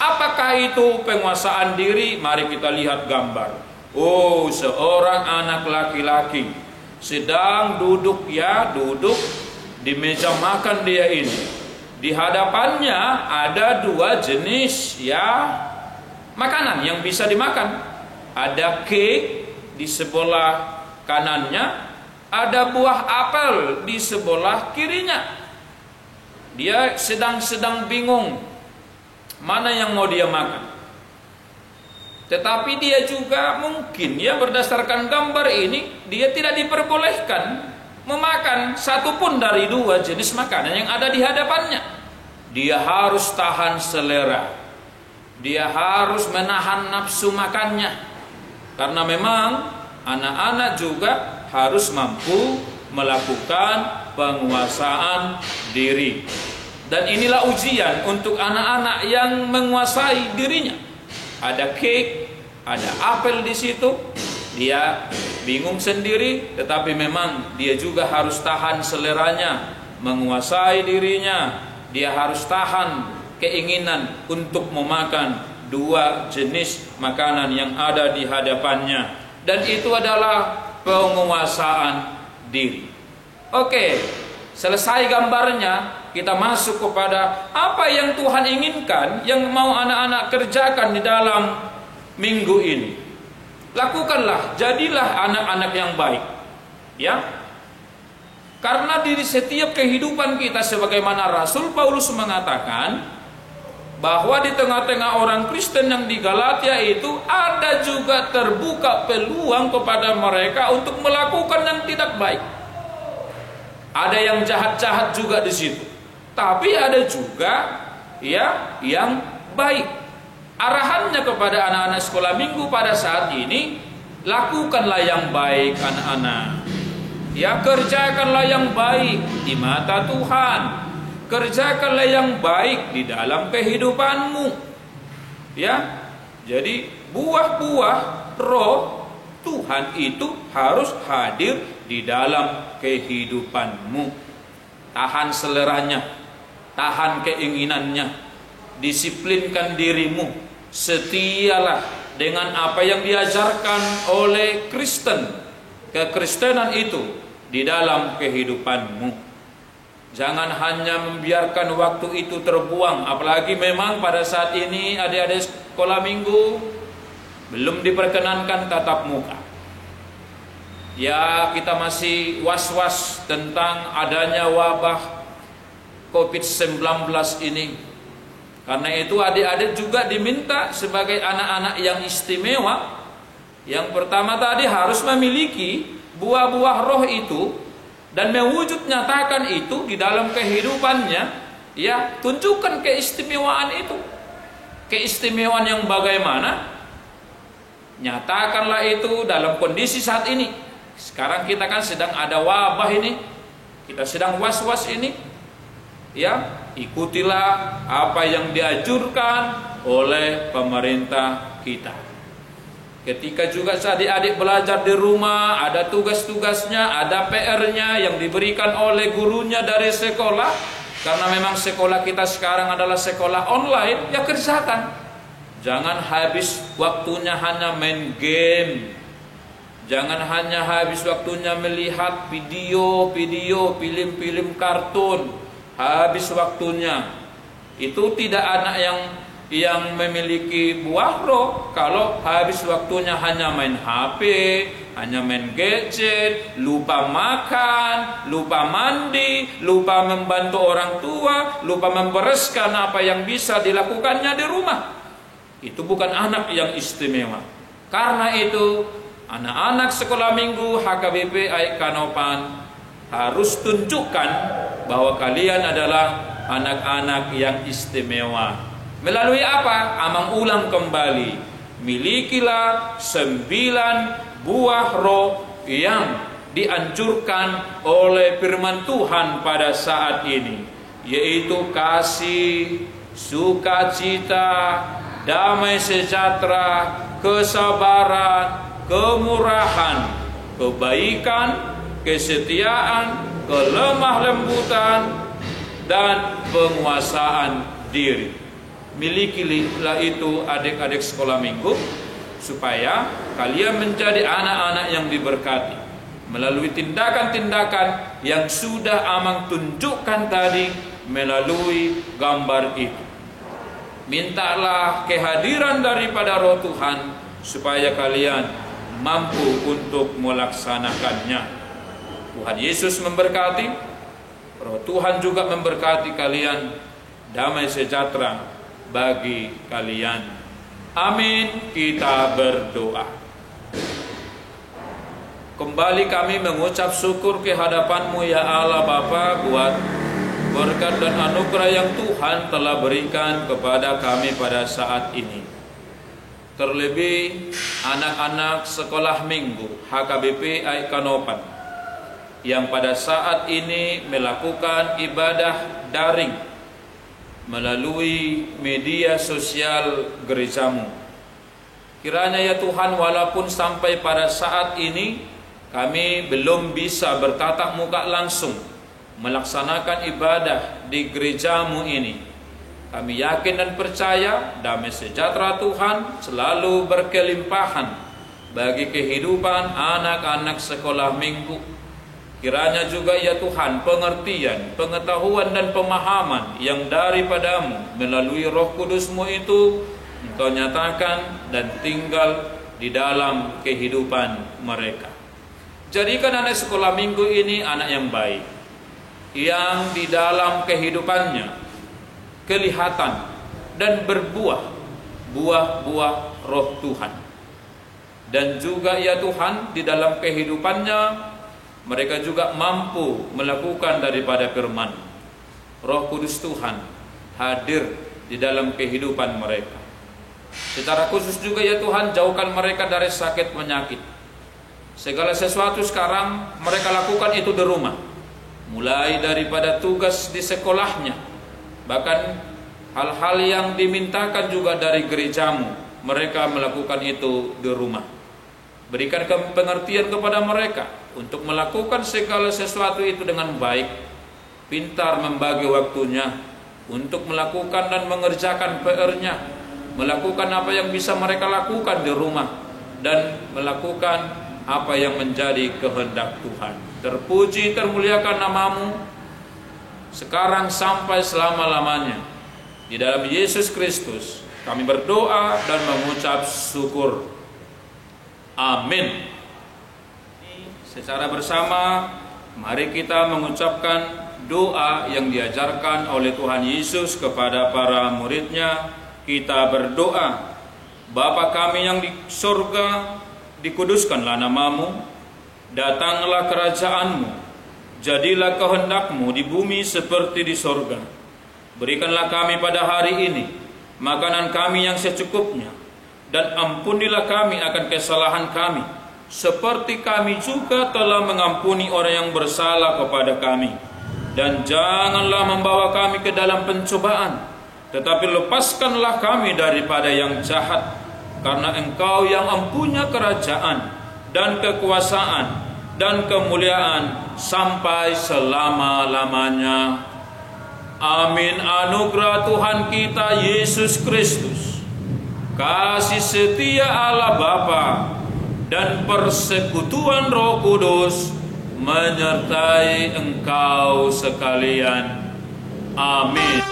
Apakah itu penguasaan diri? Mari kita lihat gambar. Seorang anak laki-laki sedang duduk di meja makan dia ini. Di hadapannya ada 2 jenis makanan yang bisa dimakan. Ada cake di sebelah kanannya, ada buah apel di sebelah kirinya. Dia sedang bingung mana yang mau dia makan. Tetapi dia juga mungkin berdasarkan gambar ini, dia tidak diperbolehkan memakan satupun dari 2 jenis makanan yang ada di hadapannya. Dia harus tahan selera. Dia harus menahan nafsu makannya. Karena memang anak-anak juga harus mampu melakukan penguasaan diri. Dan inilah ujian untuk anak-anak yang menguasai dirinya. Ada cake, ada apel di situ. Dia bingung sendiri, tetapi memang dia juga harus tahan seleranya, menguasai dirinya. Dia harus tahan keinginan untuk memakan 2 jenis makanan yang ada di hadapannya. Dan itu adalah penguasaan diri. Oke, selesai gambarnya. Kita masuk kepada apa yang Tuhan inginkan, yang mau anak-anak kerjakan di dalam minggu ini. Lakukanlah, jadilah anak-anak yang baik. Ya. Karena di setiap kehidupan kita, sebagaimana Rasul Paulus mengatakan, bahwa di tengah-tengah orang Kristen yang di Galatia itu ada juga terbuka peluang kepada mereka untuk melakukan yang tidak baik. Ada yang jahat-jahat juga di situ. Tapi ada juga ya yang baik. Arahannya kepada anak-anak sekolah minggu pada saat ini, lakukanlah yang baik anak-anak. Ya, kerjakanlah yang baik di mata Tuhan. Kerjakanlah yang baik di dalam kehidupanmu. Ya. Jadi buah-buah roh Tuhan itu harus hadir di dalam kehidupanmu. Tahan seleranya, tahan keinginannya, disiplinkan dirimu, setialah dengan apa yang diajarkan oleh Kristen. Kekristenan itu di dalam kehidupanmu. Jangan hanya membiarkan waktu itu terbuang. Apalagi memang pada saat ini adik-adik sekolah minggu belum diperkenankan tatap muka. Ya, kita masih was-was tentang adanya wabah COVID-19 ini. Karena itu adik-adik juga diminta sebagai anak-anak yang istimewa. Yang pertama tadi harus memiliki buah-buah roh itu dan mewujud nyatakan itu di dalam kehidupannya. Ya, tunjukkan keistimewaan itu. Keistimewaan yang bagaimana? Nyatakanlah itu dalam kondisi saat ini. Sekarang kita kan sedang ada wabah ini. Kita sedang was-was ini. Ya, ikutilah apa yang dianjurkan oleh pemerintah kita. Ketika juga adik-adik belajar di rumah, ada tugas-tugasnya, ada PR-nya yang diberikan oleh gurunya dari sekolah. Karena memang sekolah kita sekarang adalah sekolah online, ya kerjakan. Jangan habis waktunya hanya main game. Jangan hanya habis waktunya melihat video-video, film-film kartun. Habis waktunya. Itu tidak anak yang memiliki buah roh kalau habis waktunya hanya main HP, hanya main gadget, lupa makan, lupa mandi, lupa membantu orang tua, lupa membereskan apa yang bisa dilakukannya di rumah. Itu bukan anak yang istimewa. Karena itu anak-anak sekolah minggu HKBP AIK Kanopan harus tunjukkan bahwa kalian adalah anak-anak yang istimewa. Melalui apa? Amang ulang kembali. Milikilah 9 buah roh yang dianjurkan oleh firman Tuhan pada saat ini, yaitu kasih, sukacita, damai sejahtera, kesabaran, kemurahan, kebaikan, kesetiaan, kelemah lembutan, dan penguasaan diri. Milikilah itu adik-adik sekolah minggu, supaya kalian menjadi anak-anak yang diberkati melalui tindakan-tindakan yang sudah Amang tunjukkan tadi melalui gambar itu. Mintalah kehadiran daripada roh Tuhan supaya kalian mampu untuk melaksanakannya. Tuhan Yesus memberkati, roh Tuhan juga memberkati kalian, damai sejahtera bagi kalian. Amin. Kita berdoa. Kembali kami mengucap syukur kehadapan-Mu ya Allah Bapa, buat berkat dan anugerah yang Tuhan telah berikan kepada kami pada saat ini. Terlebih anak-anak sekolah minggu HKBP AIK Kanopan yang pada saat ini melakukan ibadah daring melalui media sosial gerejamu. Kiranya ya Tuhan, walaupun sampai pada saat ini kami belum bisa bertatap muka langsung melaksanakan ibadah di gerejamu ini, kami yakin dan percaya damai sejahtera Tuhan selalu berkelimpahan bagi kehidupan anak-anak sekolah minggu. Kiranya juga ya Tuhan, pengertian, pengetahuan dan pemahaman yang daripadamu melalui Roh Kudus-Mu itu Engkau nyatakan dan tinggal di dalam kehidupan mereka. Jadikan anak sekolah minggu ini anak yang baik, yang di dalam kehidupannya kelihatan dan berbuah buah-buah Roh Tuhan. Dan juga ya Tuhan, di dalam kehidupannya mereka juga mampu melakukan daripada firman. Roh Kudus Tuhan hadir di dalam kehidupan mereka. Secara khusus juga ya Tuhan, jauhkan mereka dari sakit penyakit. Segala sesuatu sekarang mereka lakukan itu di rumah, mulai daripada tugas di sekolahnya, bahkan hal-hal yang dimintakan juga dari gerejamu, mereka melakukan itu di rumah. Berikan pengertian kepada mereka untuk melakukan segala sesuatu itu dengan baik, pintar membagi waktunya untuk melakukan dan mengerjakan PR-nya, melakukan apa yang bisa mereka lakukan di rumah, dan melakukan apa yang menjadi kehendak Tuhan. Terpuji termuliakan namamu sekarang sampai selama-lamanya. Di dalam Yesus Kristus kami berdoa dan mengucap syukur. Amin. Secara bersama mari kita mengucapkan doa yang diajarkan oleh Tuhan Yesus kepada para muridnya. Kita berdoa. Bapa kami yang di surga, dikuduskanlah namamu, datanglah kerajaanmu, jadilah kehendakmu di bumi seperti di sorga. Berikanlah kami pada hari ini makanan kami yang secukupnya, dan ampunilah kami akan kesalahan kami, seperti kami juga telah mengampuni orang yang bersalah kepada kami. Dan janganlah membawa kami ke dalam pencobaan, tetapi lepaskanlah kami daripada yang jahat. Karena Engkau yang mempunyai kerajaan dan kekuasaan dan kemuliaan sampai selama-lamanya. Amin. Anugerah Tuhan kita Yesus Kristus, kasih setia Allah Bapa, dan persekutuan Roh Kudus menyertai engkau sekalian. Amin.